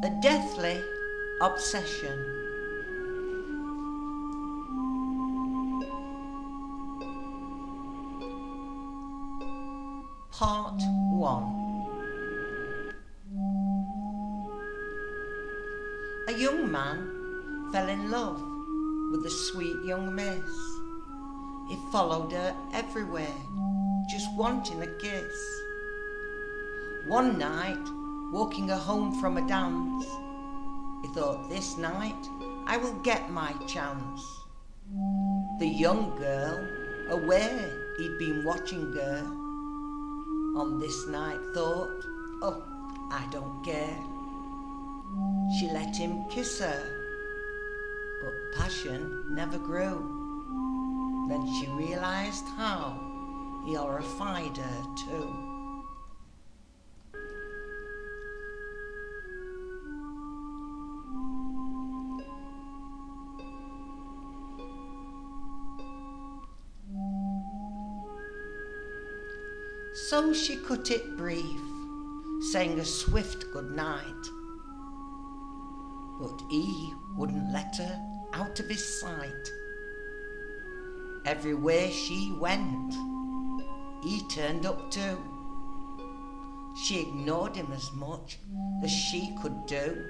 A deathly obsession. Part 1. A young man fell in love with a sweet young miss. He followed her everywhere, just wanting a kiss. One night, walking her home from a dance, he thought, this night I will get my chance. The young girl, aware he'd been watching her, on this night thought, oh, I don't care. She let him kiss her, but passion never grew. Then she realised how he horrified her too. So she cut it brief, saying a swift good night. But he wouldn't let her out of his sight. Everywhere she went, he turned up too. She ignored him as much as she could do.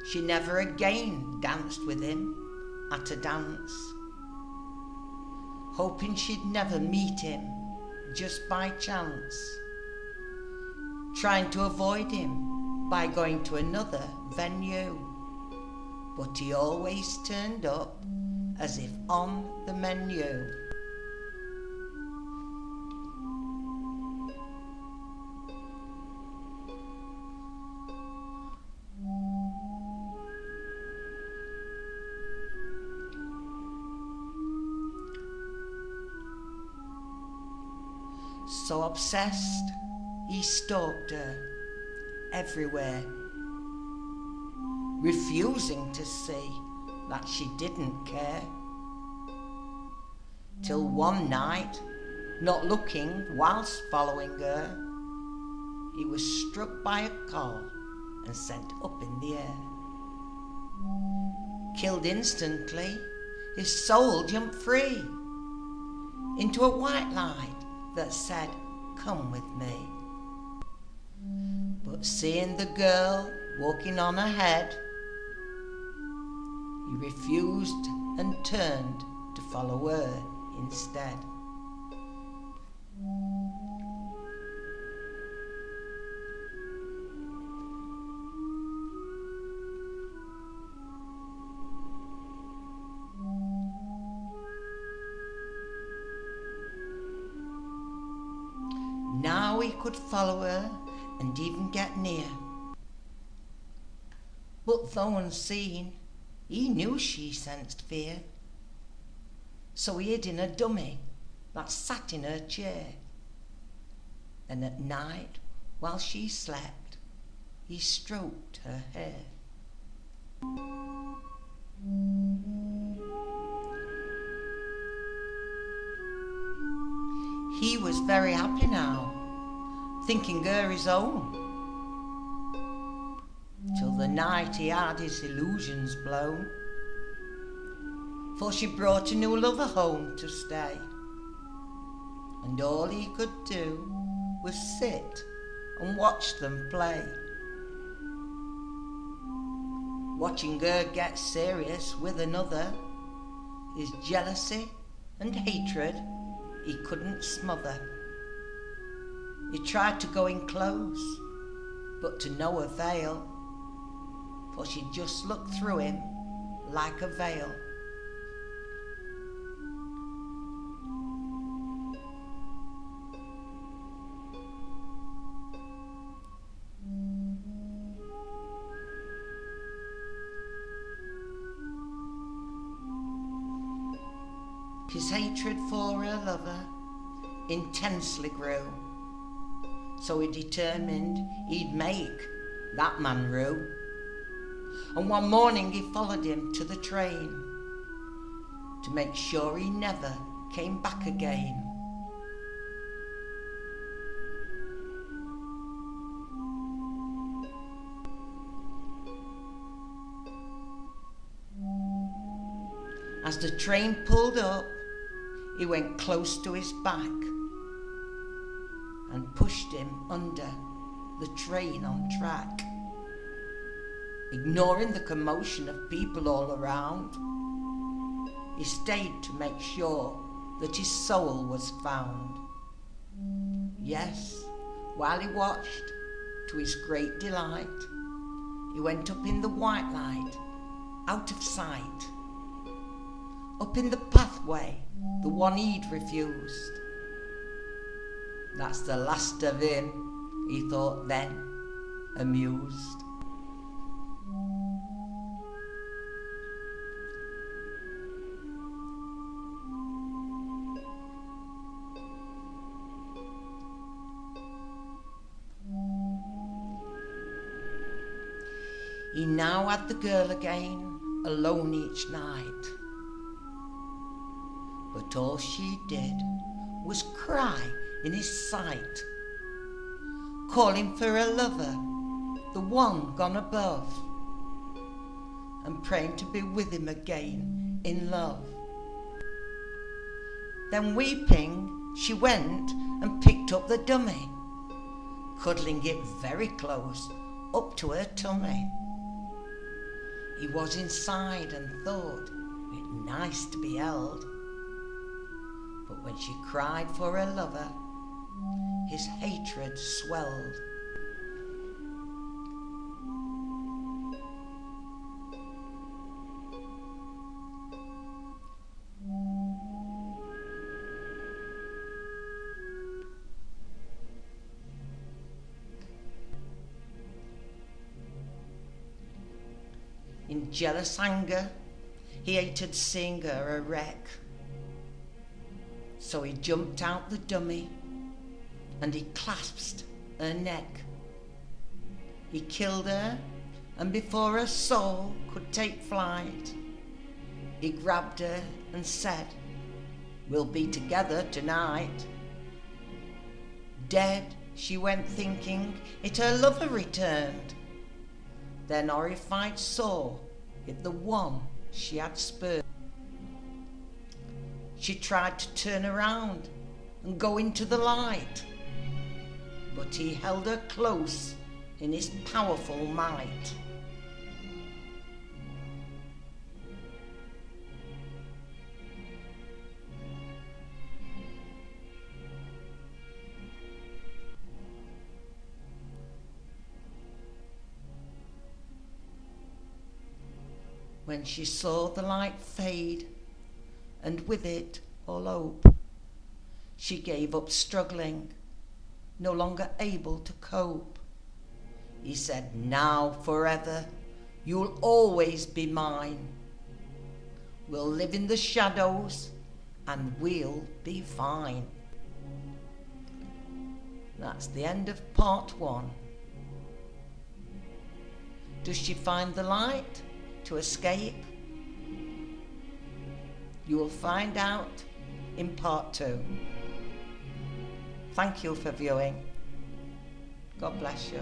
She never again danced with him at a dance, hoping she'd never meet him just by chance, trying to avoid him by going to another venue, but he always turned up as if on the menu. So obsessed, he stalked her everywhere, refusing to see that she didn't care. Till one night, not looking whilst following her, he was struck by a call and sent up in the air. Killed instantly, his soul jumped free into a white light that said, come with me. But seeing the girl walking on ahead, he refused and turned to follow her instead. Now he could follow her and even get near. But though unseen, he knew she sensed fear. So he hid in a dummy that sat in her chair. And at night, while she slept, he stroked her hair. He was very happy now, thinking her his own, till the night he had his illusions blown. For she brought a new lover home to stay, and all he could do was sit and watch them play. Watching her get serious with another, his jealousy and hatred he couldn't smother. He tried to go in close, but to no avail, for she just looked through him like a veil. His hatred for her lover intensely grew, so he determined he'd make that man rue. And one morning he followed him to the train to make sure he never came back again. As the train pulled up, he went close to his back and pushed him under the train on track. Ignoring the commotion of people all around, he stayed to make sure that his soul was found. Yes, while he watched, to his great delight, he went up in the white light, out of sight, up in the pathway, the one he'd refused. That's the last of him, he thought then, amused. He now had the girl again, alone each night. But all she did was cry in his sight, calling for her lover, the one gone above, and praying to be with him again in love. Then weeping, she went and picked up the dummy, cuddling it very close up to her tummy. He was inside and thought it nice to be held. But when she cried for her lover, his hatred swelled. In jealous anger, he hated seeing her a wreck. So he jumped out the dummy and he clasped her neck. He killed her, and before her soul could take flight, he grabbed her and said, "We'll be together tonight." Dead, she went thinking it her lover returned. Then horrified saw it the one she had spurned. She tried to turn around and go into the light, but he held her close in his powerful might. When she saw the light fade, and with it all hope, she gave up struggling, no longer able to cope. He said, "Now, forever, you'll always be mine. We'll live in the shadows and we'll be fine." That's the end of part 1. Does she find the light to escape? You will find out in part 2. Thank you for viewing. God bless you.